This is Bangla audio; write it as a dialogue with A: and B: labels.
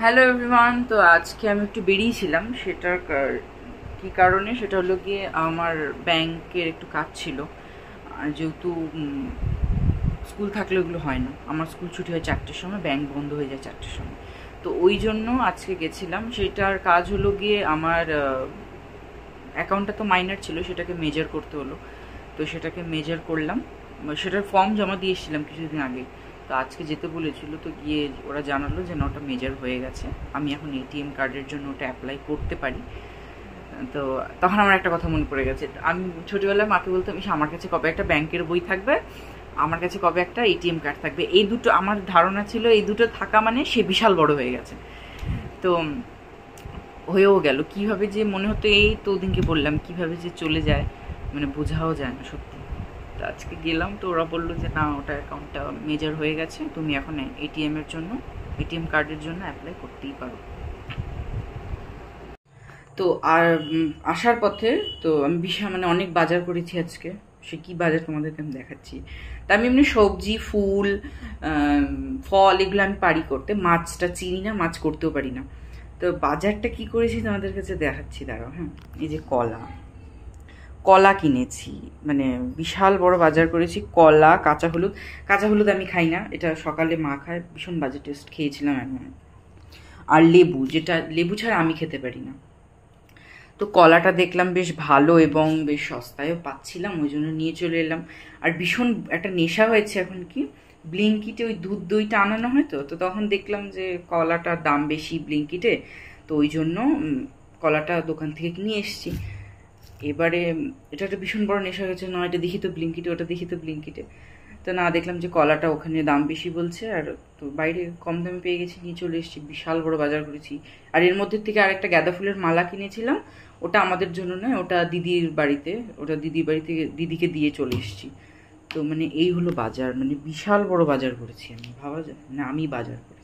A: Hello everyone. তো আজকে আমি একটু বেরিয়েছিলাম, সেটার কী কারণে সেটা হলো গিয়ে আমার ব্যাংকের একটু কাজ ছিল। আর যেহেতু স্কুল থাকলে ওগুলো হয় না, আমার স্কুল ছুটি হয় 4টের সময়, ব্যাংক বন্ধ হয়ে যায় 4টের সময়। তো ওই জন্য আজকে গেছিলাম। সেটার কাজ হলো গিয়ে আমার অ্যাকাউন্টটা তো মাইনার ছিল, সেটাকে মেজার করতে হলো। তো সেটাকে মেজার করলাম, সেটার ফর্ম জমা দিয়ে এসেছিলাম কিছুদিন আগে। তো আজকে যেতে বলেছিল, তো গিয়ে ওরা জানালো যে না, ওটা মেজার হয়ে গেছে, আমি এখন এটিএম কার্ডের জন্য ওটা অ্যাপ্লাই করতে পারি। তো তখন আমার একটা কথা মনে পড়ে গেছে, আমি ছোটোবেলায় মাকে বলতাম, ইস আমার কাছে কবে একটা ব্যাংকের বই থাকবে, আমার কাছে কবে একটা এটিএম কার্ড থাকবে। এই দুটো আমার ধারণা ছিল, এই দুটো থাকা মানে সে বিশাল বড় হয়ে গেছে। তো হয়েও গেল, কীভাবে যে মনে হতো, এই তো ওদিনকে বললাম, কীভাবে যে চলে যায় মানে বোঝাও যায় না সত্যি। তো আজকে গেলাম, তো ওরা বললো যে না, ওটা অ্যাকাউন্টটা মেজার হয়ে গেছে, তুমি এখন এটিএমের জন্য, এটিএম কার্ডের জন্য অ্যাপ্লাই করতেই পারো। তো আর আসার পথে তো আমি বিশাল মানে অনেক বাজার করেছি আজকে। সে কী বাজার তোমাদেরকে আমি দেখাচ্ছি। তা আমি এমনি সবজি, ফুল, ফল এগুলো আমি পারি করতে, মাছটা চিনি না, মাছ করতেও পারি না। তো বাজারটা কি করেছি তোমাদের কাছে দেখাচ্ছি, দাঁড়াও। হ্যাঁ, এই যে কলা কলা কিনেছি, মানে বিশাল বড় বাজার করেছি। কলা, কাঁচা হলুদ। কাঁচা হলুদ আমি খাই না, এটা সকালে মা খায়, ভীষণ বাজে টেস্ট, খেয়েছিলাম এখন। আর লেবু, যেটা লেবু ছাড়া আমি খেতে পারি না। তো কলাটা দেখলাম বেশ ভালো এবং বেশ সস্তায়ও পাচ্ছিলাম, ওই জন্য নিয়ে চলে এলাম। আর ভীষণ একটা নেশা হয়েছে এখন, কি ব্লিঙ্কিটে ওই দুধ দইটা আনানো হয়, তো তখন দেখলাম যে কলাটার দাম বেশি ব্লিঙ্কিটে, তো ওই জন্য কলাটা দোকান থেকে নিয়ে এসেছি। এবারে এটা একটা ভীষণ বড় নেশা হয়েছে, না এটা দেখি তো ব্লিঙ্কিটে, ওটা দেখি তো ব্লিঙ্কিটে। তো না, দেখলাম যে কলাটা ওখানে দাম বেশি বলছে, আর তো বাইরে কম দামে পেয়ে গেছি, নিয়ে চলে এসেছি। বিশাল বড় বাজার করেছি। আর এর মধ্যে থেকে আরেকটা গাঁদা ফুলের মালা কিনেছিলাম, ওটা আমাদের জন্য নয়, ওটা দিদির বাড়িতে, ওটা দিদির বাড়ি থেকে দিদিকে দিয়ে চলে এসেছি। তো মানে এই হলো বাজার, মানে বিশাল বড় বাজার করেছি আমি, ভাবা যায় না, আমি বাজার করেছি।